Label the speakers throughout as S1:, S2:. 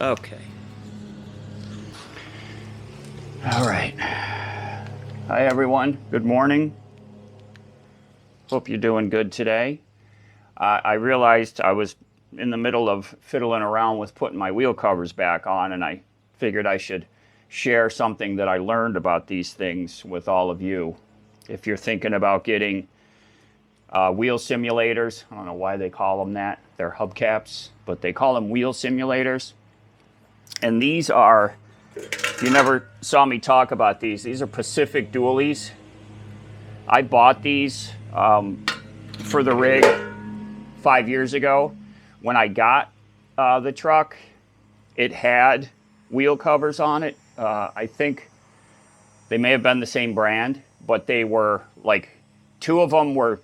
S1: Okay. All right. Hi, everyone. Good morning. Hope you're doing good today. I realized I was in the middle of fiddling around with putting my wheel covers back on, and I figured I should share something that I learned about these things with all of you. If you're thinking about getting wheel simulators, I don't know why they call them that. They're hubcaps, but they call them wheel simulators. And these are, you never saw me talk about these are Pacific dualies. I bought these for the rig 5 years ago. When I got the truck, it had wheel covers on it. I think they may have been the same brand, but they were like, two of them were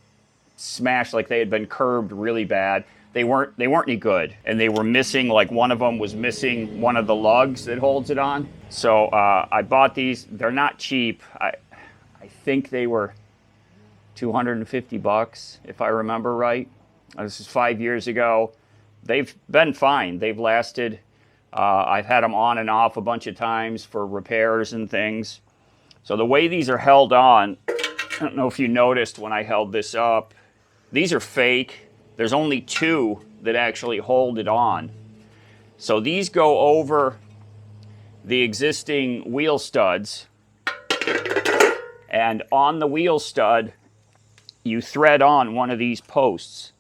S1: smashed, like they had been curbed really bad. They weren't any good, and they were missing, like one of them was missing one of the lugs that holds it on. So I bought these. They're not cheap. I think they were $250 if I remember right. This is 5 years ago. They've been fine. They've lasted. I've had them on and off a bunch of times for repairs and things. So the way these are held on, I don't know if you noticed when I held this up, these are fake. There's only two that actually hold it on. So these go over the existing wheel studs, and on the wheel stud, you thread on one of these posts.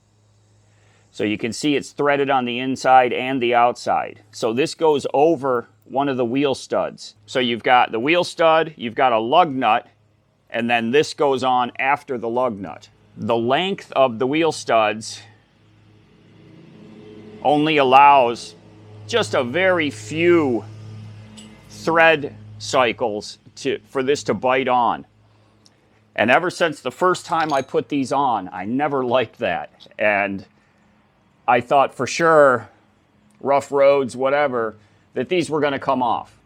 S1: So you can see it's threaded on the inside and the outside. So this goes over one of the wheel studs. So you've got the wheel stud, you've got a lug nut, and then this goes on after the lug nut. The length of the wheel studs only allows just a very few thread cycles for this to bite on. And ever since the first time I put these on, I never liked that. And I thought for sure, rough roads, whatever, that these were going to come off.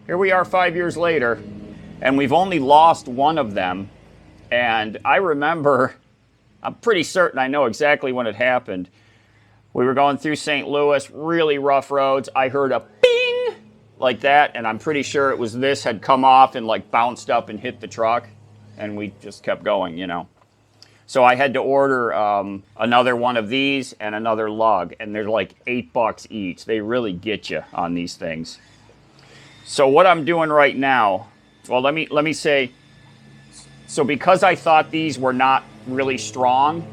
S1: Here we are 5 years later, and we've only lost one of them. And I remember, I'm pretty certain I know exactly when it happened. We were going through St. Louis, really rough roads. I heard a bing like that, and I'm pretty sure it was this had come off and like bounced up and hit the truck, and we just kept going, you know. So I had to order another one of these and another lug, and they're like $8 each. They really get you on these things. So what I'm doing right now, well, let me say, so because I thought these were not really strong,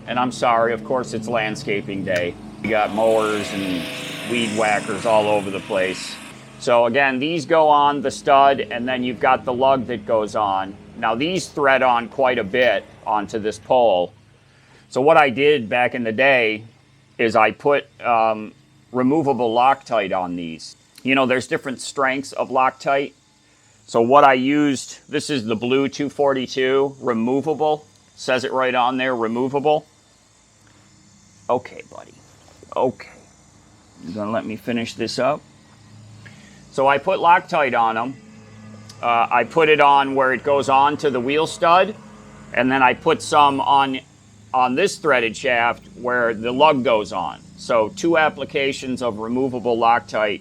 S1: and I'm sorry, of course it's landscaping day. We got mowers and weed whackers all over the place. So again, these go on the stud, and then you've got the lug that goes on. Now these thread on quite a bit onto this pole. So what I did back in the day is I put removable Loctite on these. You know, there's different strengths of Loctite. So what I used, this is the blue 242, removable. Says it right on there, removable. Okay, buddy. Okay. You're gonna let me finish this up? So I put Loctite on them. I put it on where it goes on to the wheel stud, and then I put some on this threaded shaft where the lug goes on. So 2 applications of removable Loctite.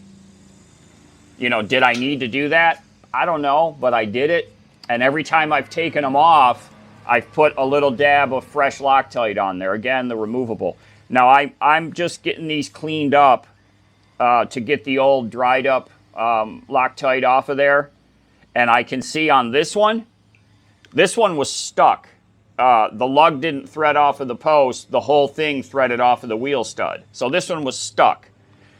S1: You know, did I need to do that? I don't know, but I did it. And every time I've taken them off, I've put a little dab of fresh Loctite on there. Again, the removable. Now, I'm just getting these cleaned up to get the old dried up Loctite off of there. And I can see on this one was stuck. The lug didn't thread off of the post. The whole thing threaded off of the wheel stud. So this one was stuck.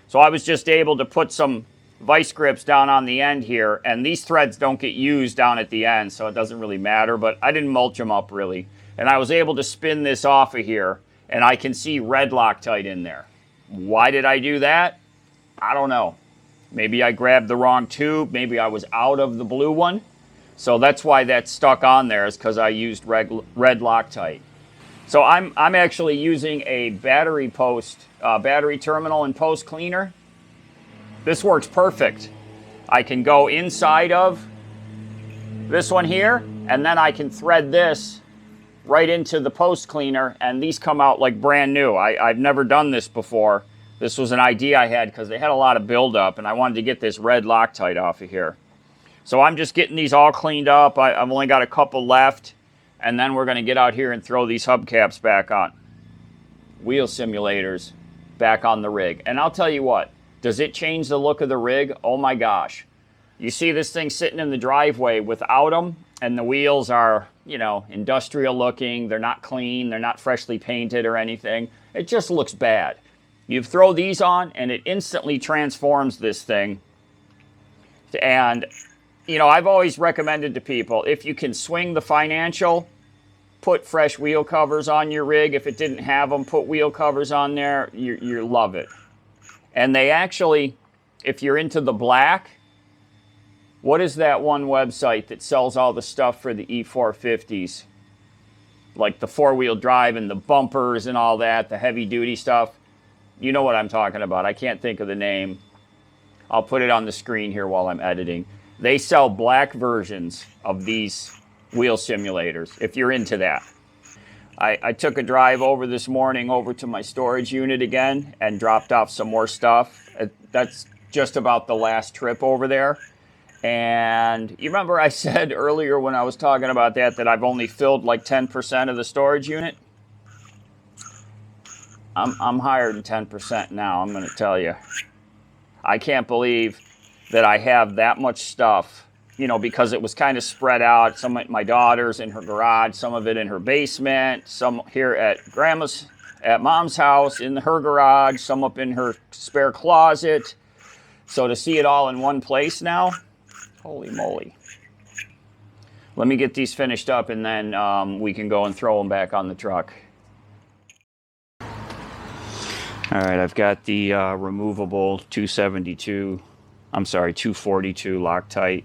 S1: So I was just able to put some vice grips down on the end here, and these threads don't get used down at the end, so it doesn't really matter, but I didn't mulch them up really. And I was able to spin this off of here, and I can see red Loctite in there. Why did I do that? I don't know. Maybe I grabbed the wrong tube, maybe I was out of the blue one. So that's why that's stuck on there, is because I used red Loctite. So I'm actually using a battery terminal and post cleaner. This works perfect. I can go inside of this one here, and then I can thread this right into the post cleaner, and these come out like brand new. I've never done this before. This was an idea I had because they had a lot of buildup, and I wanted to get this red Loctite off of here. So I'm just getting these all cleaned up. I've only got a couple left, and then we're going to get out here and throw these hubcaps back on. Wheel simulators back on the rig. And I'll tell you what, does it change the look of the rig? Oh my gosh. You see this thing sitting in the driveway without them, and the wheels are, you know, industrial looking. They're not clean. They're not freshly painted or anything. It just looks bad. You throw these on, and it instantly transforms this thing. And you know, I've always recommended to people, if you can swing the financial, put fresh wheel covers on your rig. If it didn't have them, put wheel covers on there. You love it. And they actually, if you're into the black, what is that one website that sells all the stuff for the E450s? Like the four-wheel drive and the bumpers and all that, the heavy-duty stuff. You know what I'm talking about. I can't think of the name. I'll put it on the screen here while I'm editing. They sell black versions of these wheel simulators, if you're into that. I took a drive over this morning over to my storage unit again and dropped off some more stuff. That's just about the last trip over there. And you remember I said earlier when I was talking about that I've only filled like 10% of the storage unit? I'm higher than 10% now, I'm going to tell you. I can't believe that I have that much stuff, you know, because it was kind of spread out. Some at my daughter's in her garage, some of it in her basement, some here at mom's house in her garage, some up in her spare closet. So to see it all in one place now, holy moly. Let me get these finished up, and then we can go and throw them back on the truck. All right, I've got the removable 242 Loctite.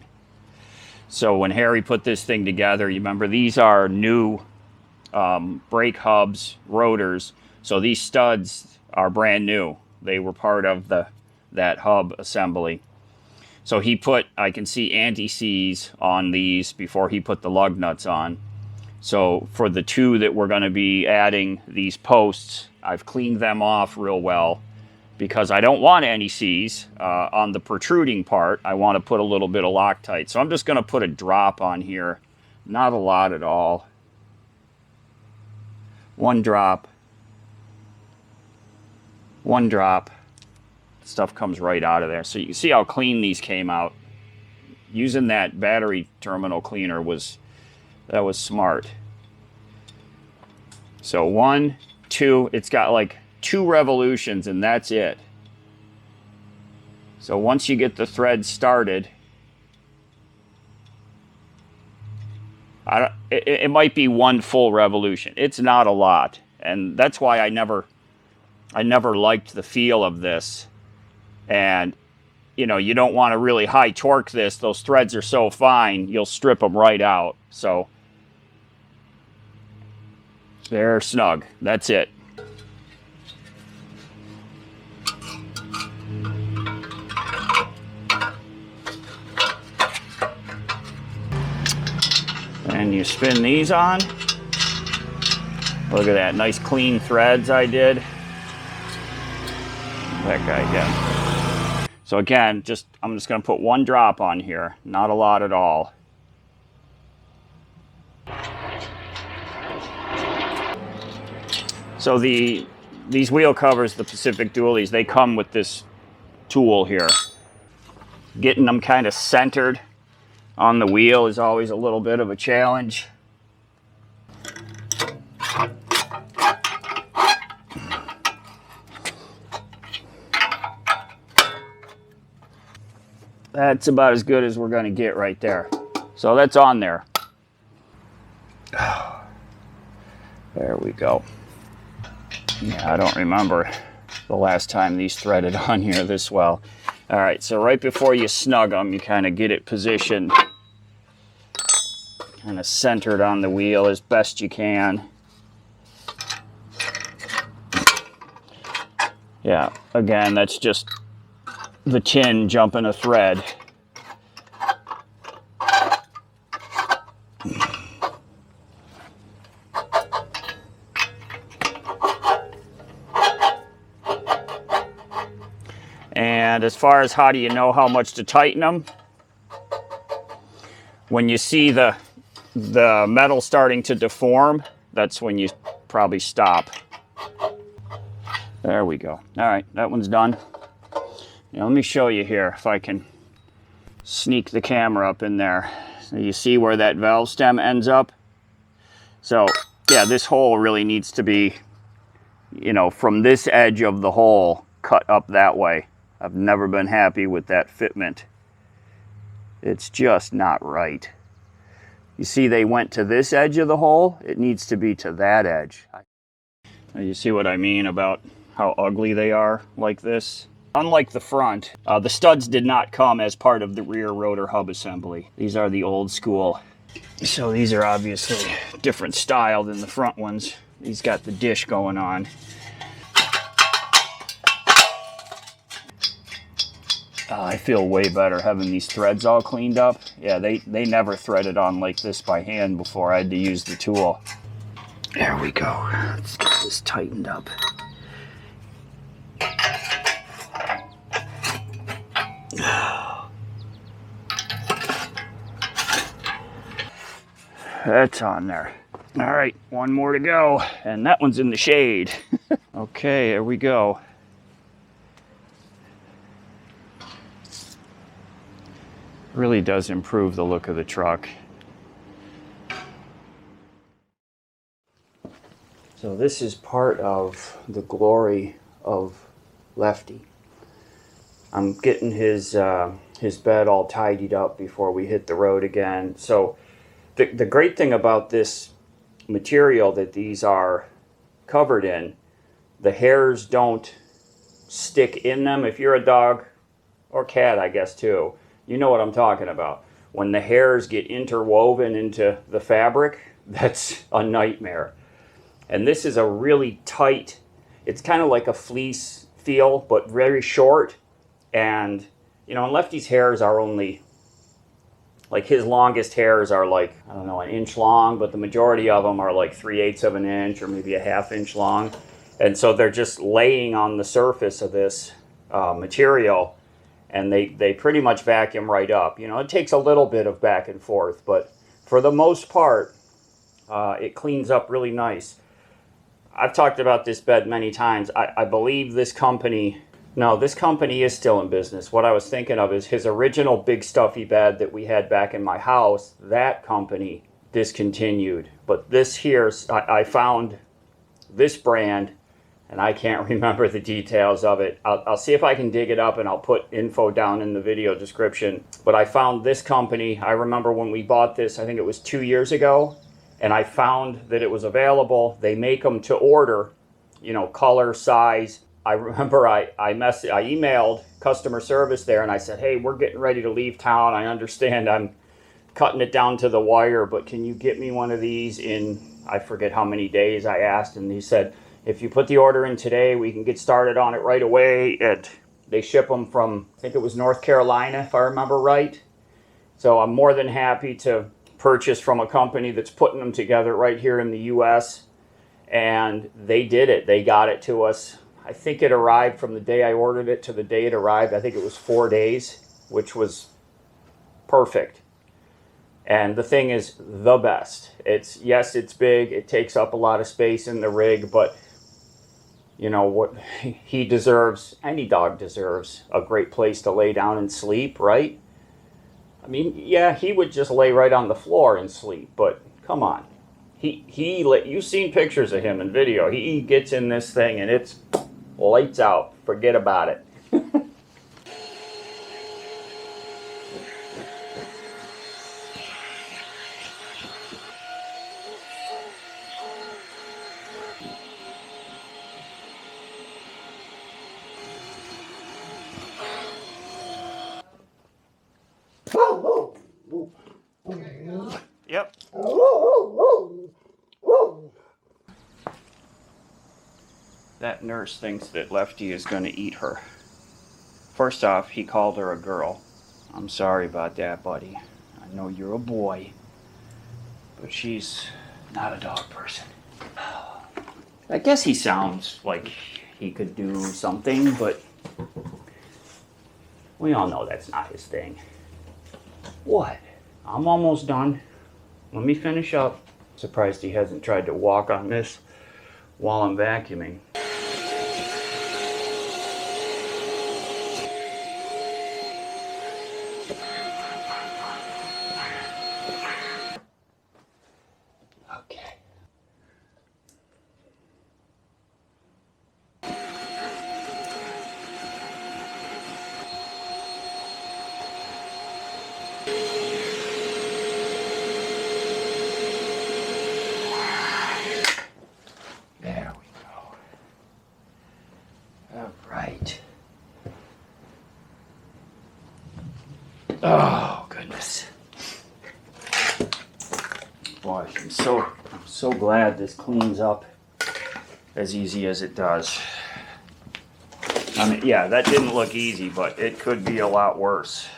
S1: So when Harry put this thing together, you remember these are new brake hubs, rotors. So these studs are brand new. They were part of that hub assembly. So he put, I can see anti-seize on these before he put the lug nuts on. So for the two that we're going to be adding these posts, I've cleaned them off real well, because I don't want any seize on the protruding part. I want to put a little bit of Loctite. So I'm just going to put a drop on here. Not a lot at all. One drop. One drop. Stuff comes right out of there. So you can see how clean these came out. Using that battery terminal cleaner was smart. So 1, 2, it's got like 2 revolutions, and that's it. So once you get the thread started, it might be 1 full revolution. It's not a lot, and that's why I never liked the feel of this. And you know, you don't want to really high torque this. Those threads are so fine, you'll strip them right out. So they're snug. That's it. And you spin these on. Look at that, nice clean threads I did. That guy again. So again, I'm just going to put 1 drop on here, not a lot at all. So these wheel covers, the Pacific Dualies, they come with this tool here. Getting them kind of centered on the wheel is always a little bit of a challenge. That's about as good as we're going to get right there. So that's on there. There we go. Yeah, I don't remember the last time these threaded on here this well. All right, so right before you snug them, you kind of get it positioned, kind of centered on the wheel as best you can. Yeah, again, that's just the tin jumping a thread. And as far as how do you know how much to tighten them, when you see the metal starting to deform, that's when you probably stop. There we go. All right, that one's done. Now let me show you here if I can sneak the camera up in there. So you see where that valve stem ends up? So yeah, this hole really needs to be, you know, from this edge of the hole cut up that way. I've never been happy with that fitment. It's just not right. You see they went to this edge of the hole? It needs to be to that edge. Now you see what I mean about how ugly they are like this? Unlike the front, the studs did not come as part of the rear rotor hub assembly. These are the old school. So these are obviously different style than the front ones. These got the dish going on. I feel way better having these threads all cleaned up. Yeah, they never threaded on like this by hand before. I had to use the tool. There we go. Let's get this tightened up. That's on there. All right, one more to go, and that one's in the shade. Okay, here we go. Really does improve the look of the truck. So this is part of the glory of Lefty. I'm getting his bed all tidied up before we hit the road again. So the great thing about this material that these are covered in, the hairs don't stick in them. If you're a dog or cat, I guess too, you know what I'm talking about. When the hairs get interwoven into the fabric, that's a nightmare. And this is a really tight, it's kind of like a fleece feel, but very short. And, you know, and Lefty's hairs are only, like his longest hairs are like, I don't know, an inch long, but the majority of them are like 3/8 of an inch or maybe a 1/2 inch long. And so they're just laying on the surface of this material, and they pretty much vacuum right up. You know, it takes a little bit of back and forth, but for the most part, it cleans up really nice. I've talked about this bed many times. I believe this company, no, this company is still in business. What I was thinking of is his original big stuffy bed that we had back in my house, that company discontinued. But this here, I found this brand, and I can't remember the details of it. I'll see if I can dig it up, and I'll put info down in the video description. But I found this company. I remember when we bought this, I think it was 2 years ago, and I found that it was available. They make them to order, you know, color, size. I remember I emailed customer service there, and I said, hey, we're getting ready to leave town. I understand I'm cutting it down to the wire, but can you get me one of these in, I forget how many days I asked, and he said, if you put the order in today, we can get started on it right away. And they ship them from, I think it was North Carolina, if I remember right. So I'm more than happy to purchase from a company that's putting them together right here in the US. And they did it. They got it to us. I think it arrived from the day I ordered it to the day it arrived. I think it was 4 days, which was perfect. And the thing is the best. Yes, it's big. It takes up a lot of space in the rig, but you know what, he deserves, any dog deserves a great place to lay down and sleep, right? I mean, yeah, he would just lay right on the floor and sleep, but come on. You've seen pictures of him in video. He gets in this thing and it's lights out. Forget about it. Yep. That nurse thinks that Lefty is going to eat her. First off, he called her a girl. I'm sorry about that, buddy. I know you're a boy, but she's not a dog person. I guess he sounds like he could do something, but We all know that's not his thing. What? I'm almost done. Let me finish up. Surprised he hasn't tried to walk on this while I'm vacuuming. Okay. There we go. All right. Oh, goodness. Boy, I'm so glad this cleans up as easy as it does. I mean, yeah, that didn't look easy, but it could be a lot worse.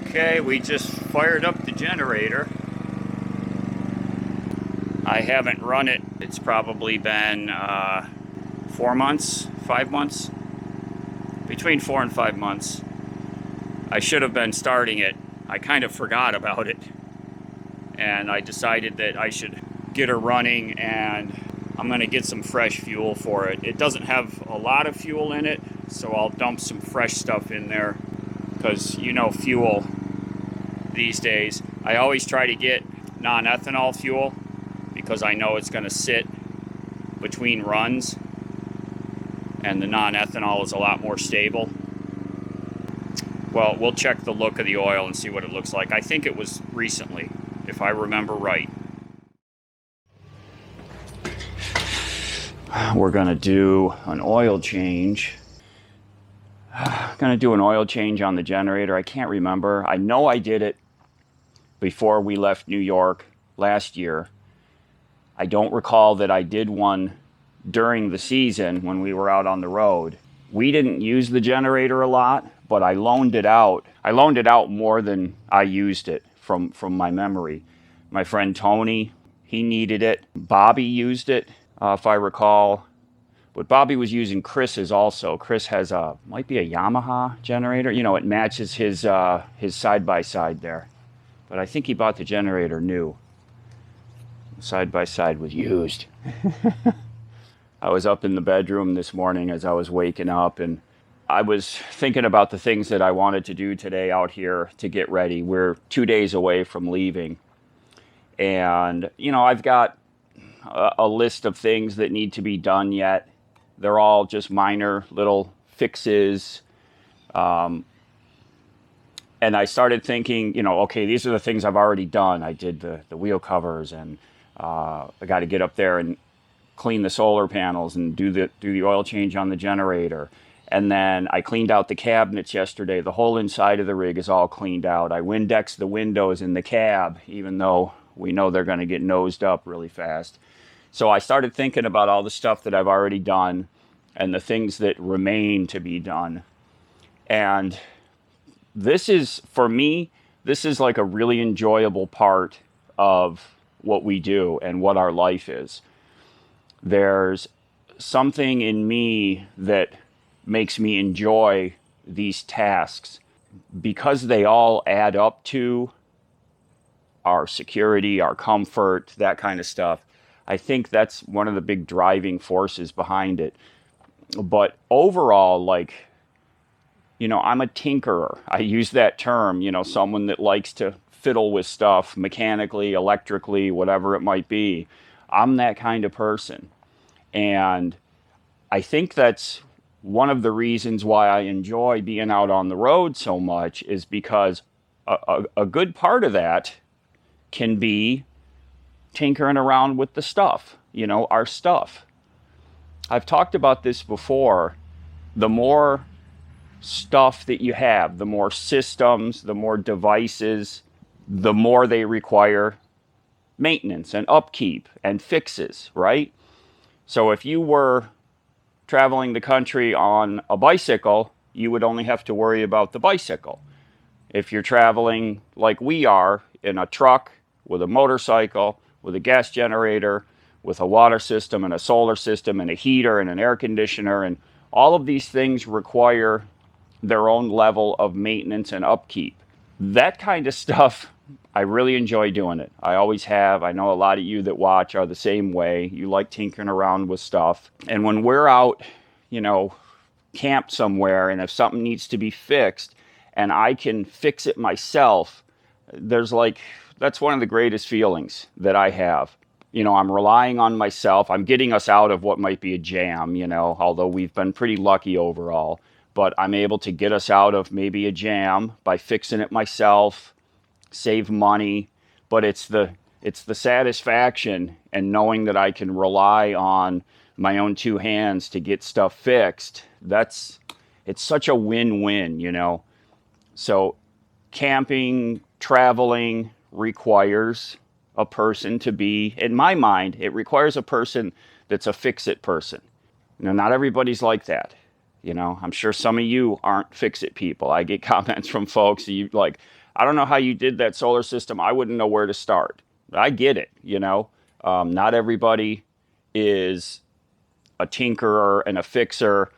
S1: Okay, we just fired up the generator. I haven't run it. It's probably been 4 months, 5 months, between 4 and 5 months. I should have been starting it. I kind of forgot about it, and I decided that I should get her running, and I'm gonna get some fresh fuel for it. It doesn't have a lot of fuel in it, so I'll dump some fresh stuff in there, because you know, fuel these days, I always try to get non-ethanol fuel because I know it's gonna sit between runs, and the non-ethanol is a lot more stable. Well, we'll check the look of the oil and see what it looks like. I think it was recently, if I remember right. We're gonna do an oil change. Gonna do an oil change on the generator. I can't remember. I know I did it before we left New York last year. I don't recall that I did one during the season when we were out on the road. We didn't use the generator a lot, but I loaned it out. I loaned it out more than I used it from my memory. My friend Tony, he needed it. Bobby used it, if I recall. But Bobby was using Chris's also. Chris has might be a Yamaha generator. You know, it matches his side-by-side there. But I think he bought the generator new. Side-by-side was used. I was up in the bedroom this morning as I was waking up, and I was thinking about the things that I wanted to do today out here to get ready. We're 2 days away from leaving. And, you know, I've got a list of things that need to be done yet. They're all just minor little fixes. And I started thinking, you know, okay, these are the things I've already done. I did the wheel covers, and I got to get up there and clean the solar panels and do the oil change on the generator. And then I cleaned out the cabinets yesterday. The whole inside of the rig is all cleaned out. I Windexed the windows in the cab, even though we know they're going to get nosed up really fast. So I started thinking about all the stuff that I've already done and the things that remain to be done. And this is, for me, this is like a really enjoyable part of what we do and what our life is. There's something in me that makes me enjoy these tasks because they all add up to our security, our comfort, that kind of stuff. I think that's one of the big driving forces behind it. But overall, like, you know, I'm a tinkerer. I use that term, you know, someone that likes to fiddle with stuff mechanically, electrically, whatever it might be. I'm that kind of person. And I think that's one of the reasons why I enjoy being out on the road so much, is because a good part of that can be tinkering around with the stuff, you know, our stuff. I've talked about this before. The more stuff that you have, the more systems, the more devices, the more they require maintenance and upkeep and fixes, right? So if you were traveling the country on a bicycle, you would only have to worry about the bicycle. If you're traveling like we are in a truck with a motorcycle, with a gas generator, with a water system and a solar system and a heater and an air conditioner, and all of these things require their own level of maintenance and upkeep. That kind of stuff, I really enjoy doing it. I always have. I know a lot of you that watch are the same way. You like tinkering around with stuff. And when we're out, camped somewhere, and if something needs to be fixed and I can fix it myself, that's one of the greatest feelings that I have. I'm relying on myself. I'm getting us out of what might be a jam, although we've been pretty lucky overall. But I'm able to get us out of maybe a jam by fixing it myself, save money. But it's the satisfaction and knowing that I can rely on my own two hands to get stuff fixed. It's such a win-win, So camping, traveling requires a person to be, in my mind, it requires a person that's a fix-it person. Not everybody's like that. I'm sure some of you aren't fix-it people. I get comments from folks, I don't know how you did that solar system. I wouldn't know where to start. I get it, Not everybody is a tinkerer and a fixer.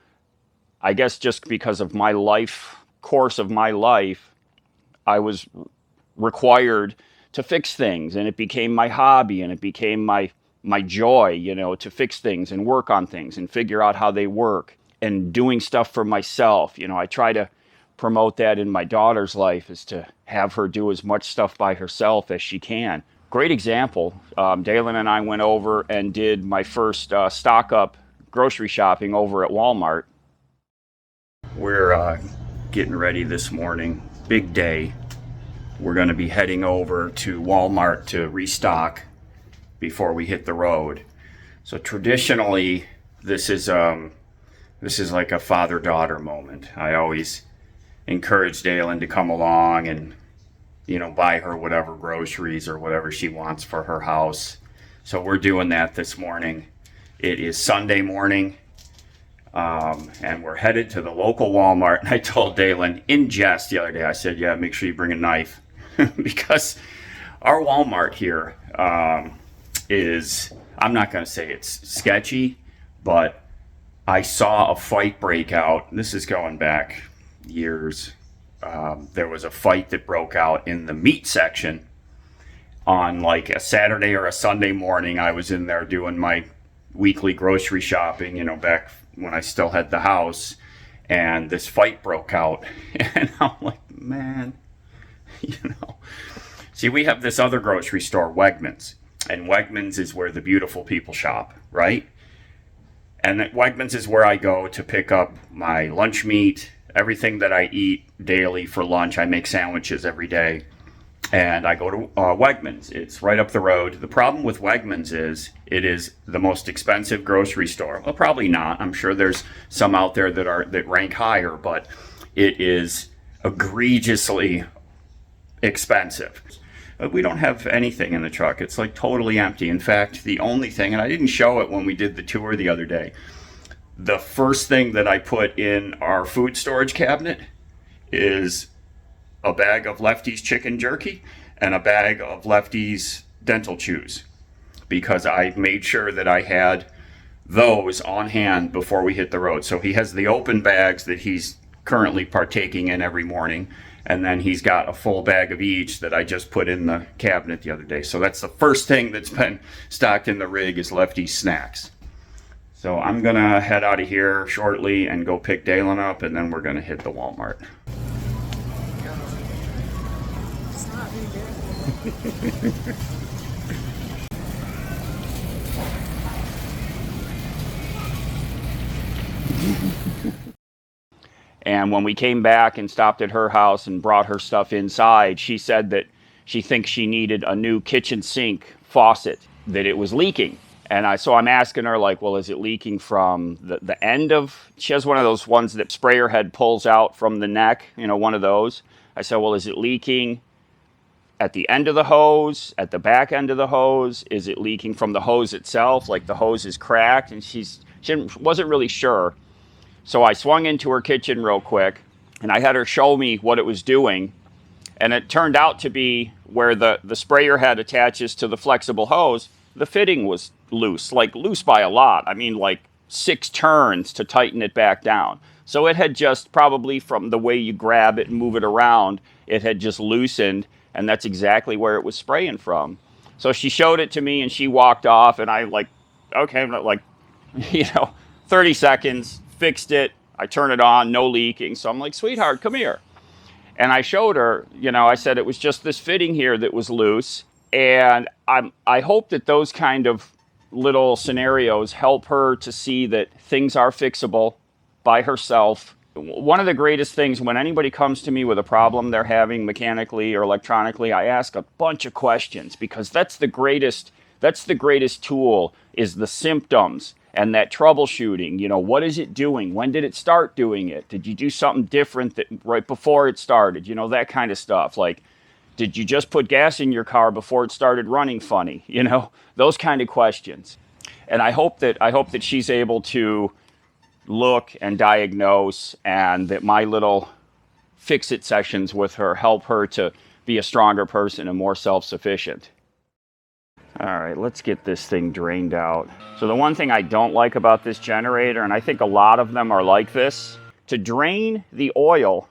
S1: I guess just because of my course of my life, I was required to fix things, and it became my hobby, and it became my joy, to fix things and work on things and figure out how they work, and doing stuff for myself. I try to promote that in my daughter's life, is to have her do as much stuff by herself as she can. Great example. Dalen and I went over and did my first stock up grocery shopping over at Walmart. We're getting ready this morning. Big day. We're going to be heading over to Walmart to restock before we hit the road. So traditionally, this is like a father-daughter moment. I always encourage Dalen to come along and buy her whatever groceries or whatever she wants for her house. So we're doing that this morning. It is Sunday morning, and we're headed to the local Walmart. And I told Dalen in jest the other day, I said, yeah, make sure you bring a knife. Because our Walmart here is, I'm not going to say it's sketchy, but I saw a fight break out. This is going back years. There was a fight that broke out in the meat section on like a Saturday or a Sunday morning. I was in there doing my weekly grocery shopping, back when I still had the house, and this fight broke out. And I'm like, man, See, we have this other grocery store, Wegmans, and Wegmans is where the beautiful people shop, right? And Wegmans is where I go to pick up my lunch meat, everything that I eat daily for lunch. I make sandwiches every day, and I go to Wegmans. It's right up the road. The problem with Wegmans is it is the most expensive grocery store. Well, probably not. I'm sure there's some out there that rank higher, but it is egregiously expensive. We don't have anything in the truck. It's like totally empty. In fact, the only thing, and I didn't show it when we did the tour the other day, the first thing that I put in our food storage cabinet is a bag of Lefty's chicken jerky and a bag of Lefty's dental chews, because I made sure that I had those on hand before we hit the road. So he has the open bags that he's currently partaking in every morning, and then he's got a full bag of each that I just put in the cabinet the other day. So that's the first thing that's been stocked in the rig is Lefty's snacks. So I'm going to head out of here shortly and go pick Dalen up, and then we're going to hit the Walmart. And when we came back and stopped at her house and brought her stuff inside, she said that she thinks she needed a new kitchen sink faucet, that it was leaking. And so I'm asking her, like, well, is it leaking from the end of, she has one of those ones that sprayer head pulls out from the neck, one of those. I said, well, is it leaking at the end of the hose, at the back end of the hose? Is it leaking from the hose itself, like the hose is cracked? And she wasn't really sure. So I swung into her kitchen real quick, and I had her show me what it was doing. And it turned out to be where the sprayer head attaches to the flexible hose, the fitting was loose by a lot. I mean, like 6 turns to tighten it back down. So it had just, probably from the way you grab it and move it around, it had just loosened, and that's exactly where it was spraying from. So she showed it to me and she walked off, and I like, okay, like, 30 seconds, fixed it. I turn it on, no leaking. So I'm like, sweetheart, come here. And I showed her, I said it was just this fitting here that was loose. And I hope that those kind of little scenarios help her to see that things are fixable by herself. One of the greatest things when anybody comes to me with a problem they're having mechanically or electronically, I ask a bunch of questions, because that's the greatest tool, is the symptoms and that troubleshooting. What is it doing? When did it start doing it? Did you do something different right before it started? That kind of stuff. Like, did you just put gas in your car before it started running funny? Those kind of questions. And I hope that she's able to look and diagnose, and that my little fix-it sessions with her help her to be a stronger person and more self-sufficient. All right, let's get this thing drained out. So the one thing I don't like about this generator, and I think a lot of them are like this, to drain the oil,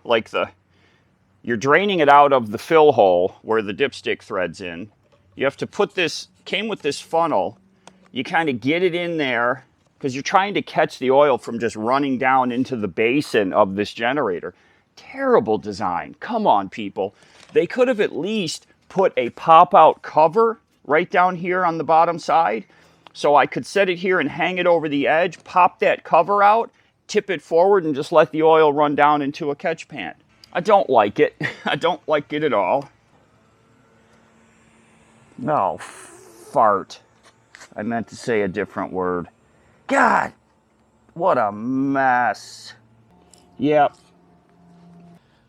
S1: you're draining it out of the fill hole where the dipstick threads in. You have to put this, came with this funnel, you kind of get it in there, because you're trying to catch the oil from just running down into the basin of this generator. Terrible design. Come on, people. They could have at least put a pop-out cover right down here on the bottom side, so I could set it here and hang it over the edge, pop that cover out, tip it forward, and just let the oil run down into a catch pan. I don't like it. I don't like it at all. No, fart. I meant to say a different word. God, what a mess. Yep.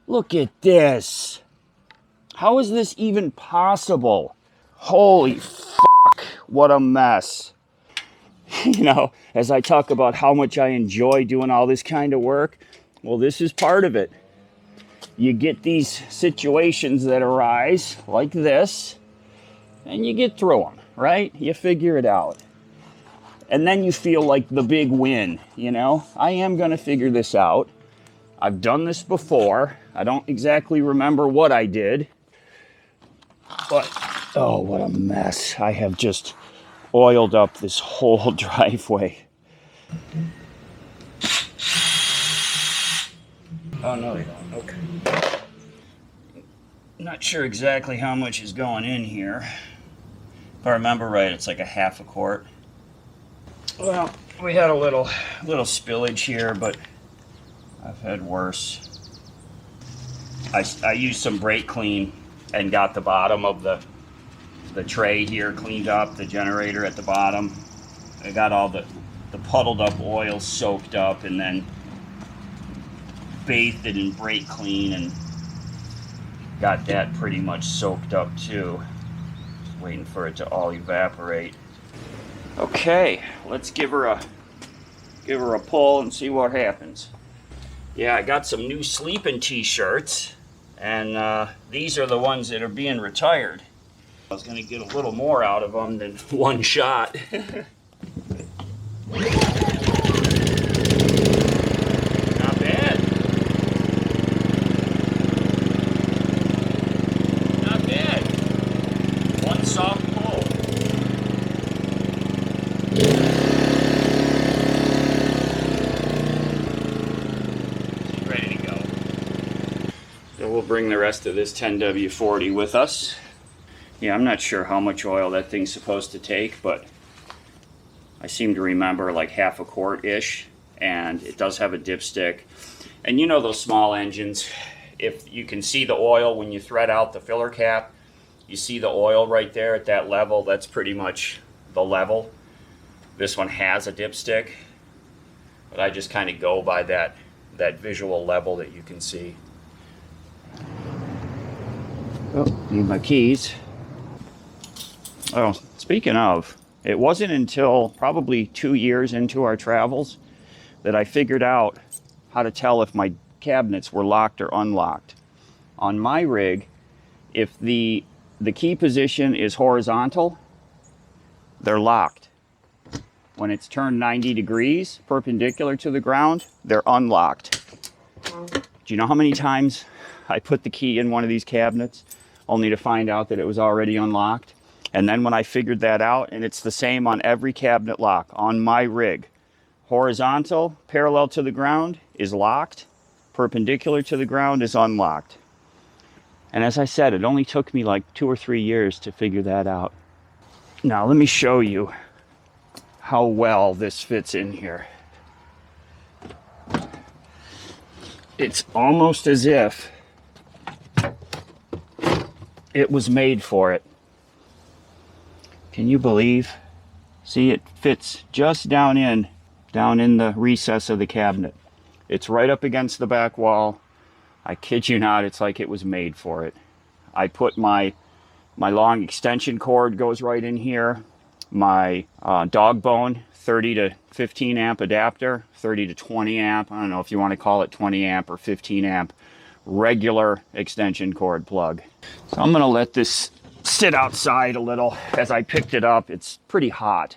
S1: Look at this. How is this even possible? Holy fuck, what a mess. As I talk about how much I enjoy doing all this kind of work, well, this is part of it. You get these situations that arise like this, and you get through them, right? You figure it out. And then you feel like the big win, I am going to figure this out. I've done this before. I don't exactly remember what I did, but oh, what a mess. I have just oiled up this whole driveway. Oh, no, they don't. Okay. Not sure exactly how much is going in here. If I remember right, it's like a half a quart. Well, we had a little spillage here, but I've had worse. I used some brake clean and got the bottom of the tray here cleaned up, the generator at the bottom. I got all the puddled up oil soaked up, and then bathed it in brake clean and got that pretty much soaked up too. Just waiting for it to all evaporate. Okay, let's give her a pull and see what happens. Yeah, I got some new sleeping t-shirts, and these are the ones that are being retired. I was going to get a little more out of them than one shot. Not bad. Not bad. One soft pull. Ready to go. So we'll bring the rest of this 10W40 with us. Yeah, I'm not sure how much oil that thing's supposed to take, but I seem to remember like half a quart-ish, and it does have a dipstick. And those small engines, if you can see the oil when you thread out the filler cap, you see the oil right there at that level, that's pretty much the level. This one has a dipstick, but I just kind of go by that visual level that you can see. Oh, need my keys. Oh, speaking of, it wasn't until probably 2 years into our travels that I figured out how to tell if my cabinets were locked or unlocked. On my rig, if the key position is horizontal, they're locked. when it's turned 90 degrees perpendicular to the ground, they're unlocked. Do you know how many times I put the key in one of these cabinets only to find out that it was already unlocked? And then when I figured that out, and it's the same on every cabinet lock on my rig, horizontal, parallel to the ground, is locked. Perpendicular to the ground is unlocked. And as I said, it only took me like 2 or 3 years to figure that out. Now let me show you how well this fits in here. It's almost as if it was made for it. Can you believe? See, it fits just down in the recess of the cabinet. It's right up against the back wall. I kid you not, it's like it was made for it. I put my long extension cord goes right in here. My dog bone 30 to 15 amp adapter, 30 to 20 amp. I don't know if you want to call it 20 amp or 15 amp regular extension cord plug. So I'm going to let this sit outside a little. As I picked it up, it's pretty hot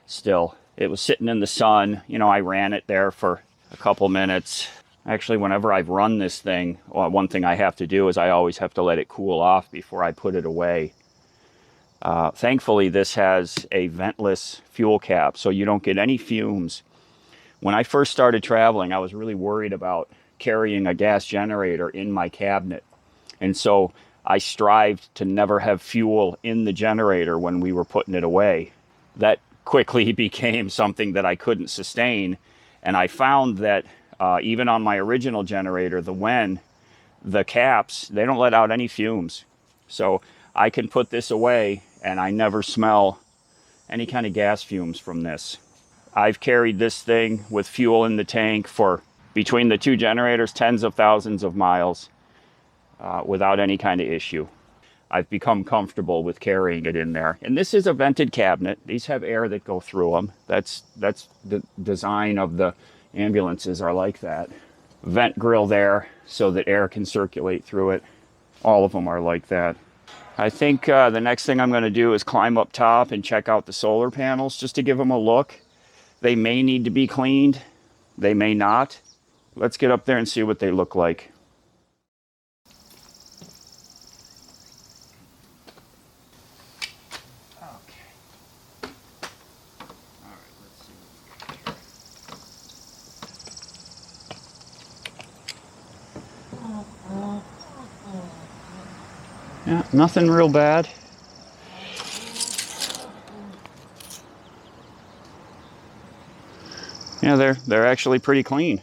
S1: still. It was sitting in the sun. You know, I ran it there for a couple minutes. Actually, whenever I've run this thing, well, one thing I have to do is I always have to let it cool off before I put it away. Thankfully, this has a ventless fuel cap, so you don't get any fumes. When I first started traveling, I was really worried about carrying a gas generator in my cabinet. And so I strived to never have fuel in the generator when we were putting it away. That quickly became something that I couldn't sustain. And I found that even on my original generator, the caps, they don't let out any fumes. So I can put this away and I never smell any kind of gas fumes from this. I've carried this thing with fuel in the tank for, between the two generators, tens of thousands of miles without any kind of issue. I've become comfortable with carrying it in there. And this is a vented cabinet. These have air that go through them. That's the design of the ambulances are like that. Vent grill there so that air can circulate through it. All of them are like that. I think the next thing I'm going to do is climb up top and check out the solar panels just to give them a look. They may need to be cleaned. They may not. Let's get up there and see what they look like. Yeah, nothing real bad. Yeah, they're actually pretty clean.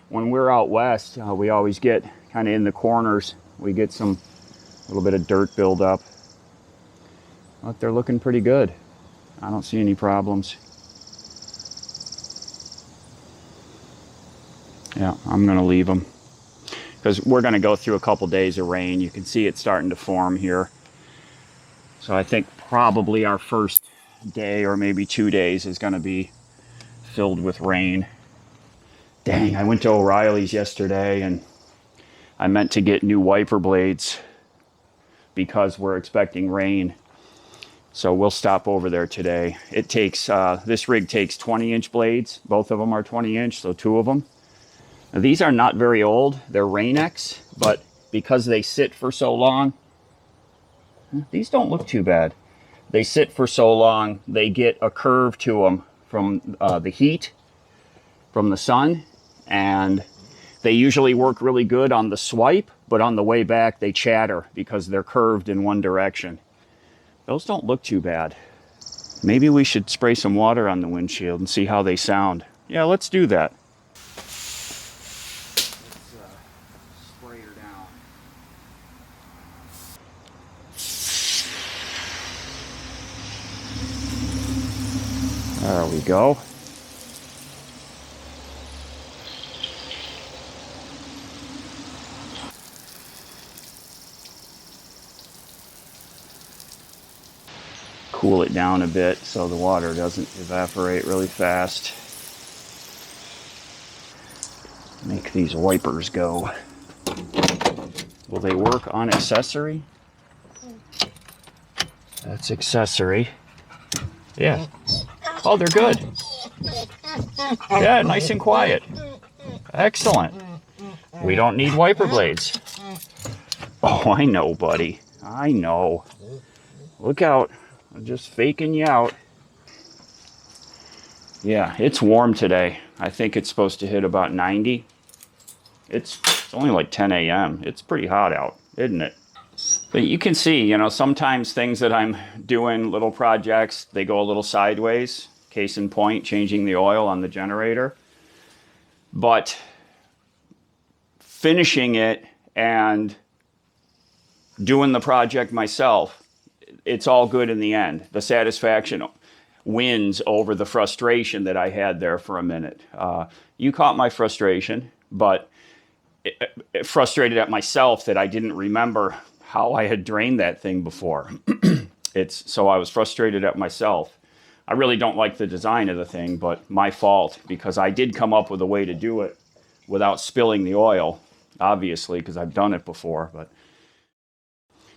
S1: When we're out west, we always get kind of in the corners. We get a little bit of dirt buildup. But they're looking pretty good. I don't see any problems. Yeah, I'm going to leave them, because we're going to go through a couple days of rain. You can see it starting to form here. So I think probably our first day or maybe 2 days is going to be filled with rain. Dang, I went to O'Reilly's yesterday and I meant to get new wiper blades because we're expecting rain. So we'll stop over there today. It takes, this rig takes 20-inch blades. Both of them are 20-inch, so 2 of them. Now, these are not very old. They're Rain-X, but because they sit for so long, these don't look too bad. They sit for so long, they get a curve to them from the heat from the sun, and they usually work really good on the swipe, but on the way back they chatter because they're curved in one direction. Those don't look too bad. Maybe we should spray some water on the windshield and see how they sound. Yeah, let's do that. Spray her down. There we go. Cool it down a bit so the water doesn't evaporate really fast. Make these wipers go. Will they work on accessory? That's accessory. Yeah. Oh, they're good. Yeah, nice and quiet. Excellent. We don't need wiper blades. Oh, I know, buddy. I know. Look out. I'm just faking you out. Yeah, it's warm today. I think it's supposed to hit about 90. It's only like 10 a.m. It's pretty hot out, isn't it? But you can see, you know, sometimes things that I'm doing, little projects, they go a little sideways. Case in point, changing the oil on the generator. But finishing it and doing the project myself, it's all good in the end. The satisfaction wins over the frustration that I had there for a minute. You caught my frustration, but frustrated at myself that I didn't remember how I had drained that thing before. So I was frustrated at myself. I really don't like the design of the thing, but my fault, because I did come up with a way to do it without spilling the oil, obviously, because I've done it before. But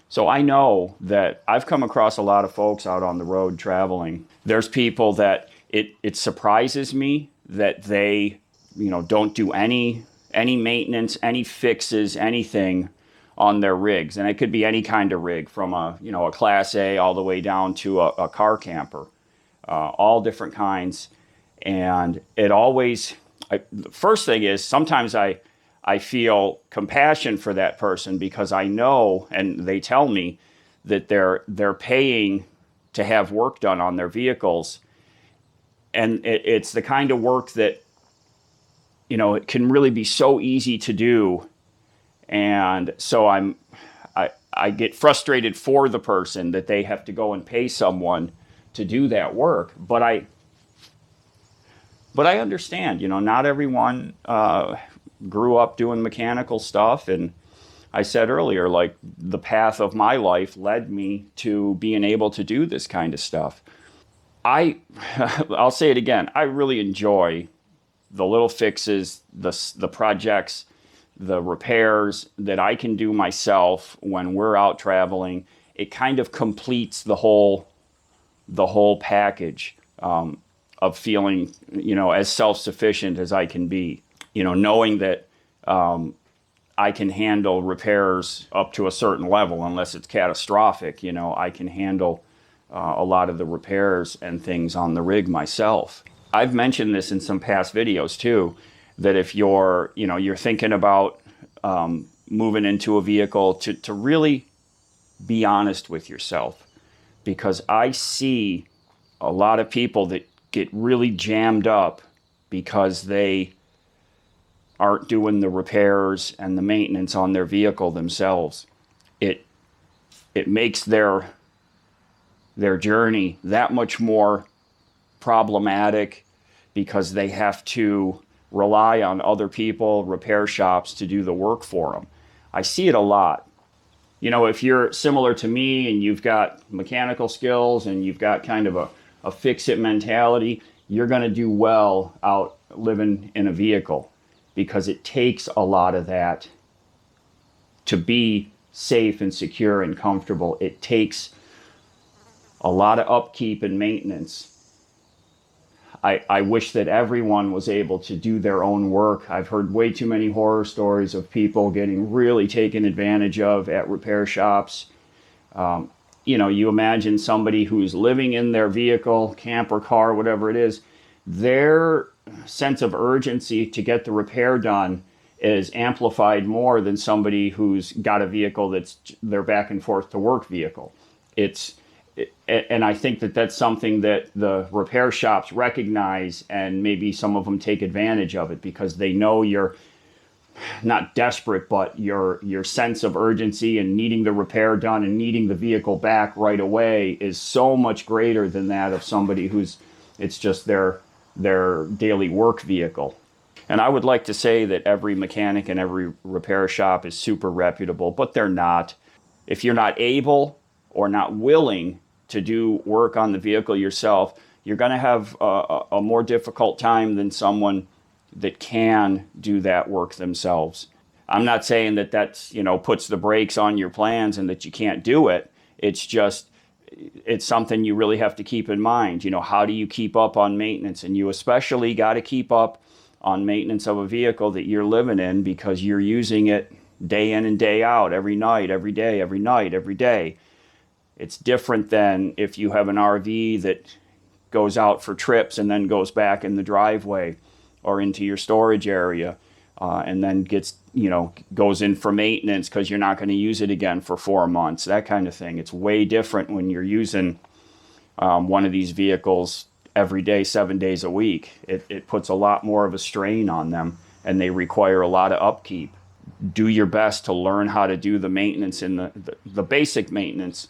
S1: so I know that I've come across a lot of folks out on the road traveling. There's people that it surprises me that they, you know, don't do any maintenance, any fixes, anything on their rigs. And it could be any kind of rig, from a Class A all the way down to a car camper, all different kinds. And it always, the first thing is, sometimes I feel compassion for that person, because I know, and they tell me, that they're paying to have work done on their vehicles. And it's the kind of work that, you know, it can really be so easy to do. And so I get frustrated for the person that they have to go and pay someone to do that work. But I understand, you know, not everyone grew up doing mechanical stuff. And I said earlier, like, the path of my life led me to being able to do this kind of stuff. I'll say it again, I really enjoy the little fixes, the projects, the repairs that I can do myself when we're out traveling. It kind of completes the whole package of feeling, you know, as self-sufficient as I can be. You know, knowing that I can handle repairs up to a certain level, unless it's catastrophic. You know, I can handle a lot of the repairs and things on the rig myself. I've mentioned this in some past videos too, that if you're thinking about moving into a vehicle, to really be honest with yourself, because I see a lot of people that get really jammed up because they aren't doing the repairs and the maintenance on their vehicle themselves. It makes their journey that much more problematic, because they have to rely on other people, repair shops, to do the work for them. I see it a lot. You know, if you're similar to me and you've got mechanical skills and you've got kind of a fix-it mentality, you're going to do well out living in a vehicle, because it takes a lot of that to be safe and secure and comfortable. It takes a lot of upkeep and maintenance. I wish that everyone was able to do their own work. I've heard way too many horror stories of people getting really taken advantage of at repair shops. You know, you imagine somebody who's living in their vehicle, camper, car, whatever it is, their sense of urgency to get the repair done is amplified more than somebody who's got a vehicle that's their back and forth to work vehicle. And I think that that's something that the repair shops recognize, and maybe some of them take advantage of it, because they know you're not desperate, but your sense of urgency and needing the repair done and needing the vehicle back right away is so much greater than that of somebody it's just their daily work vehicle. And I would like to say that every mechanic and every repair shop is super reputable, but they're not. If you're not able or not willing to do work on the vehicle yourself, you're going to have a more difficult time than someone that can do that work themselves. I'm not saying that that's, puts the brakes on your plans and that you can't do it. It's just it's something you really have to keep in mind. You know, how do you keep up on maintenance? And you especially got to keep up on maintenance of a vehicle that you're living in, because you're using it day in and day out, every night, every day, every night, every day. It's different than if you have an RV that goes out for trips and then goes back in the driveway or into your storage area, and then gets, goes in for maintenance because you're not going to use it again for 4 months, that kind of thing. It's way different when you're using one of these vehicles every day, 7 days a week. It puts a lot more of a strain on them, and they require a lot of upkeep. Do your best to learn how to do the maintenance in the basic maintenance.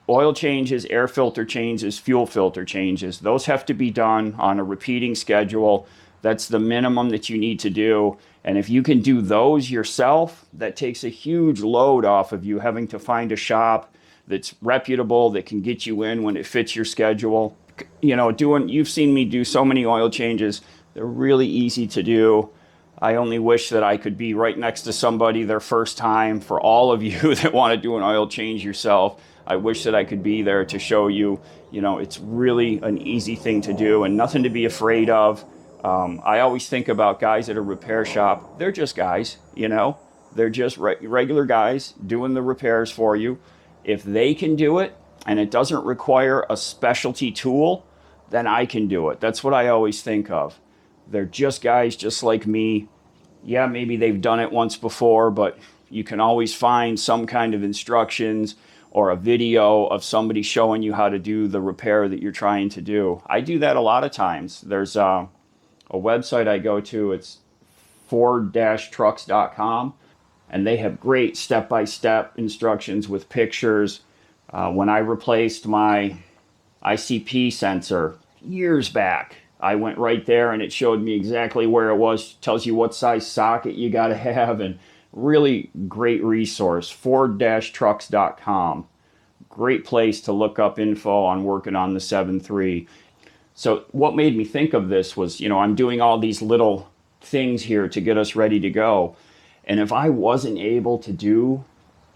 S1: Oil changes, air filter changes, fuel filter changes. Those have to be done on a repeating schedule. That's the minimum that you need to do. And if you can do those yourself, that takes a huge load off of you having to find a shop that's reputable, that can get you in when it fits your schedule. You've seen me do so many oil changes. They're really easy to do. I only wish that I could be right next to somebody their first time. For all of you that want to do an oil change yourself, I wish that I could be there to show you. It's really an easy thing to do and nothing to be afraid of. I always think about guys at a repair shop. They're just guys, They're just regular guys doing the repairs for you. If they can do it and it doesn't require a specialty tool, then I can do it. That's what I always think of. They're just guys just like me. Yeah, maybe they've done it once before, but you can always find some kind of instructions or a video of somebody showing you how to do the repair that you're trying to do. I do that a lot of times. There's a website I go to. It's ford-trucks.com, and they have great step-by-step instructions with pictures. When I replaced my ICP sensor years back, I went right there and it showed me exactly where it was. Tells you what size socket you got to have, and really great resource, ford-trucks.com. Great place to look up info on working on the 7.3. So what made me think of this was, I'm doing all these little things here to get us ready to go. And if I wasn't able to do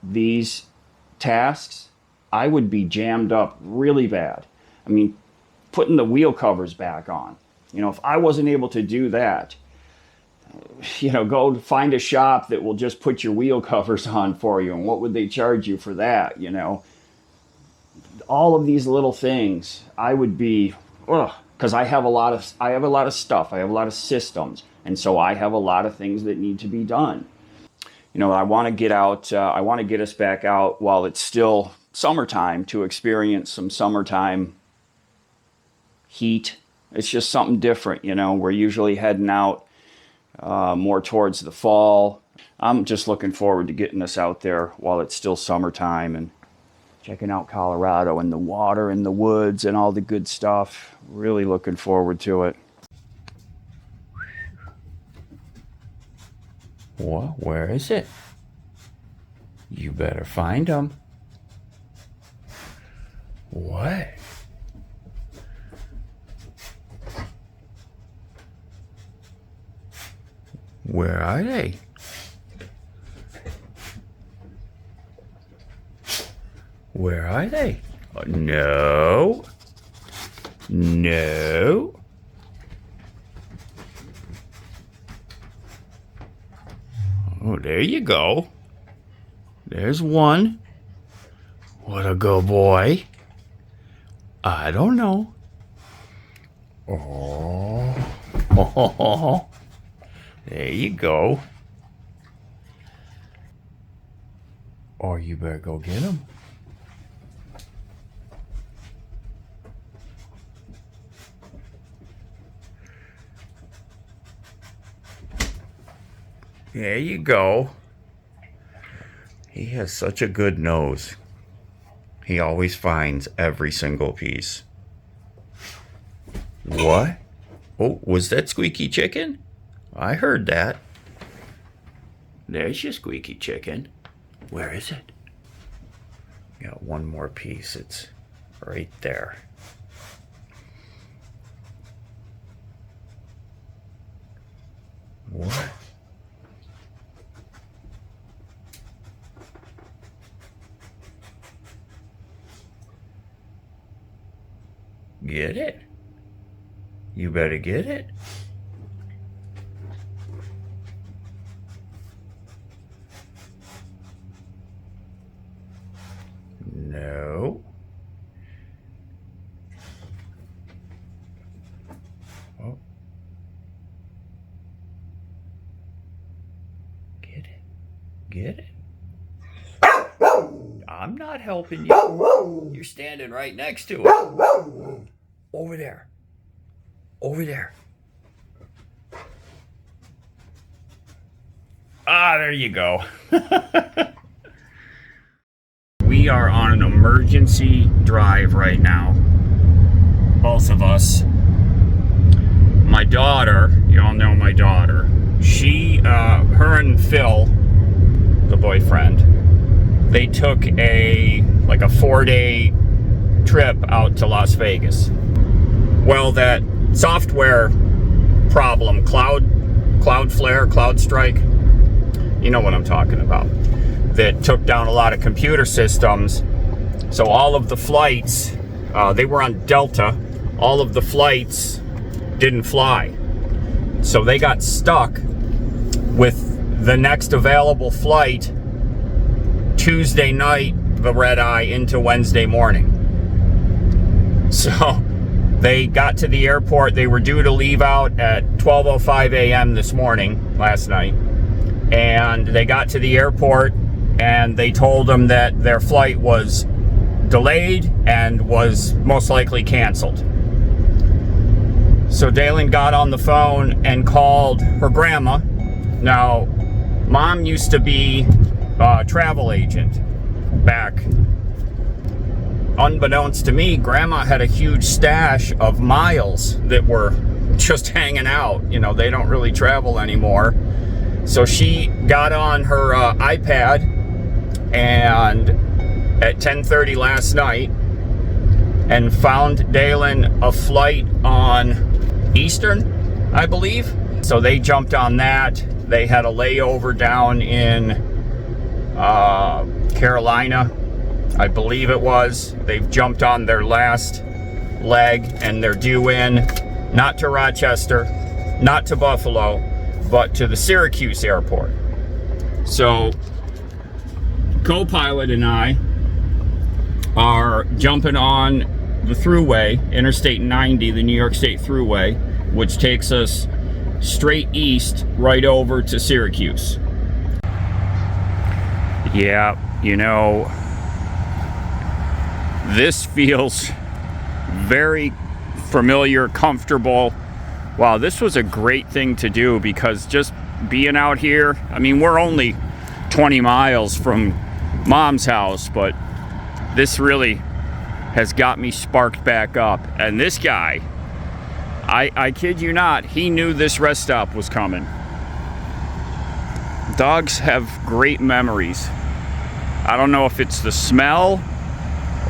S1: these tasks, I would be jammed up really bad. I mean, putting the wheel covers back on. If I wasn't able to do that, go find a shop that will just put your wheel covers on for you. And what would they charge you for that? All of these little things, I would be, because I have a lot of stuff. I have a lot of systems. And so I have a lot of things that need to be done. I want to get out, I want to get us back out while it's still summertime to experience some summertime heat. It's just something different, We're usually heading out more towards the fall. I'm just looking forward to getting us out there while it's still summertime and checking out Colorado and the water and the woods and all the good stuff. Really looking forward to it. What? Where is it? You better find him. What? Where are they? Where are they? Oh, no. No. Oh, there you go. There's one. What a good boy. I don't know. Oh. Oh. There you go. Or you better go get him. There you go. He has such a good nose. He always finds every single piece. What? Oh, was that Squeaky Chicken? I heard that. There's your Squeaky Chicken. Where is it? Got one more piece. It's right there. What? get it. You better get it. No. Oh. Get it. Get it. I'm not helping you. You're standing right next to it. Over there. Over there. Ah, there you go. We are on an emergency drive right now. Both of us. My daughter, you all know my daughter. She, her and Phil, the boyfriend, they took a 4-day trip out to Las Vegas. Well, that software problem, Cloudflare, CloudStrike, you know what I'm talking about, that took down a lot of computer systems. So all of the flights, they were on Delta, all of the flights didn't fly. So they got stuck with the next available flight Tuesday night, the red eye, into Wednesday morning. So they got to the airport. They were due to leave out at 12:05 a.m. this morning, last night. And they got to the airport and they told them that their flight was delayed and was most likely canceled. So Dalen got on the phone and called her grandma. Now, Mom used to be a travel agent back. Unbeknownst to me, Grandma had a huge stash of miles that were just hanging out. You know, they don't really travel anymore. So she got on her iPad, and at 10:30 last night, and found Dalen a flight on Eastern, I believe. So they jumped on that. They had a layover down in Carolina, I believe it was. They've jumped on their last leg and they're due in, not to Rochester, not to Buffalo, but to the Syracuse airport. So co-pilot and I are jumping on the thruway, Interstate 90, the New York State Thruway, which takes us straight east right over to Syracuse. Yeah, you know, this feels very familiar, comfortable. Wow, this was a great thing to do, because just being out here, I mean, we're only 20 miles from Mom's house, but this really has got me sparked back up. And this guy, I kid you not, he knew this rest stop was coming. Dogs have great memories. I don't know if it's the smell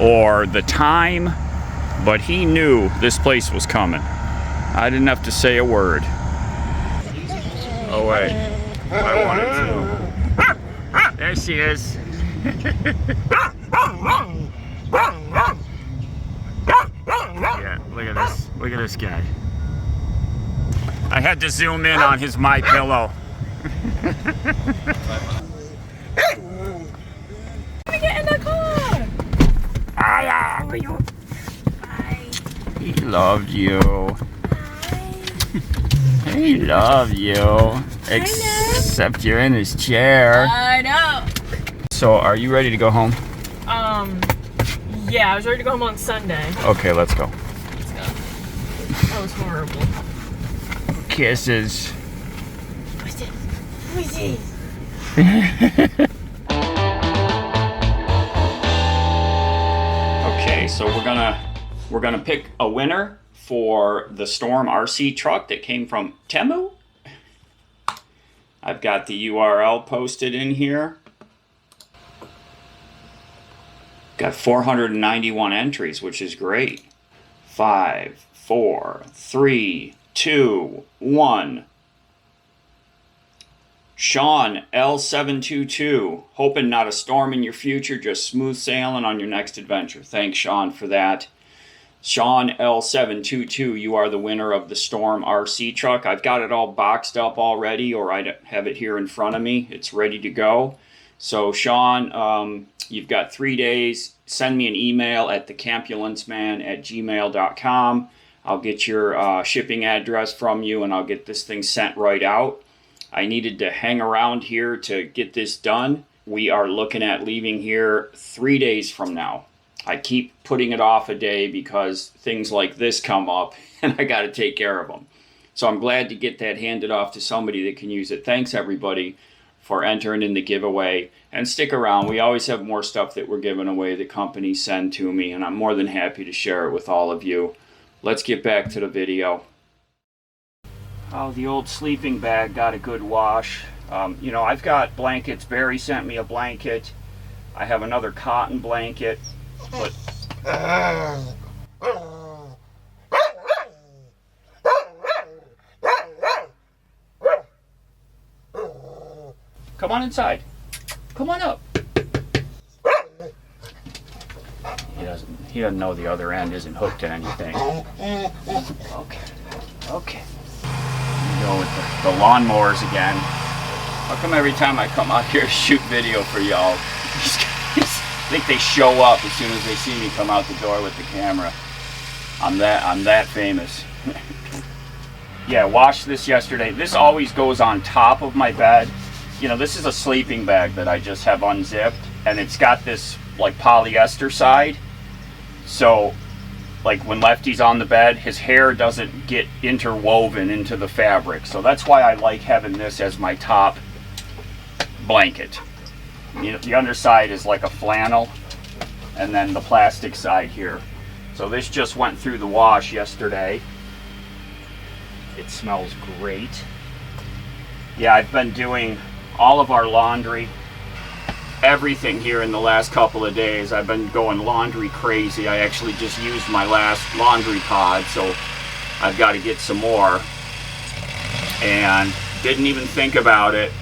S1: or the time, but he knew this place was coming. I didn't have to say a word. Oh wait, I wanted to. There she is. Yeah, look at this. Look at this guy. I had to zoom in on his My Pillow.
S2: Let me get in the car.
S1: How are you?
S2: Hi.
S1: He loved you.
S2: Hi.
S1: He loved you. Except you're in his chair.
S2: I know.
S1: So, are you ready to go home?
S2: Yeah, I was ready to go home on Sunday.
S1: Okay, let's go.
S2: Let's go. That was horrible.
S1: Kisses.
S2: What's this? What's this?
S1: Okay, so we're gonna pick a winner for the Storm RC truck that came from Temu. I've got the URL posted in here. Got 491 entries, which is great. 5, 4, 3, 2, 1. Sean L722, hoping not a storm in your future, just smooth sailing on your next adventure. Thanks, Sean, for that. Sean L722, you are the winner of the Storm RC truck. I've got it all boxed up already, or I have it here in front of me. It's ready to go. So Sean, you've got 3 days. Send me an email at thecampulenceman@gmail.com. I'll get your shipping address from you, and I'll get this thing sent right out. I needed to hang around here to get this done. We are looking at leaving here 3 days from now. I keep putting it off a day because things like this come up and I got to take care of them. So I'm glad to get that handed off to somebody that can use it. Thanks everybody for entering in the giveaway, and stick around. We always have more stuff that we're giving away that companies send to me, and I'm more than happy to share it with all of you. Let's get back to the video. Oh, the old sleeping bag got a good wash. You know, I've got blankets. Barry sent me a blanket. I have another cotton blanket. But come on inside. Come on up. He doesn't know the other end isn't hooked to anything. Okay. Okay. Go with the lawnmowers again. How come every time I come out here to shoot video for y'all, I think they show up as soon as they see me come out the door with the camera? I'm that famous. Yeah, washed this yesterday. This always goes on top of my bed. You know, this is a sleeping bag that I just have unzipped, and it's got this like polyester side. So like when Lefty's on the bed, his hair doesn't get interwoven into the fabric. So that's why I like having this as my top blanket. You know, the underside is like a flannel, and then the plastic side here. So this just went through the wash yesterday. It smells great. Yeah, I've been doing all of our laundry, everything here in the last couple of days. I've been going laundry crazy. I actually just used my last laundry pod, so I've got to get some more. And didn't even think about it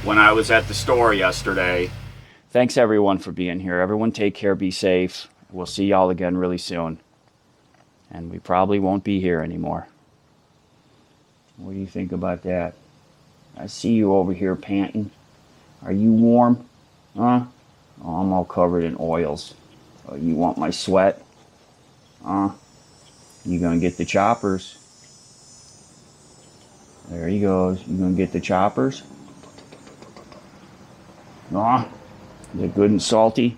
S1: when I was at the store yesterday. Thanks everyone for being here. Everyone take care, be safe. We'll see y'all again really soon. And we probably won't be here anymore. What do you think about that? I see you over here panting. Are you warm? Huh? Oh, I'm all covered in oils. Oh, you want my sweat? You gonna get the choppers. There he goes. You gonna get the choppers? Is it good and salty?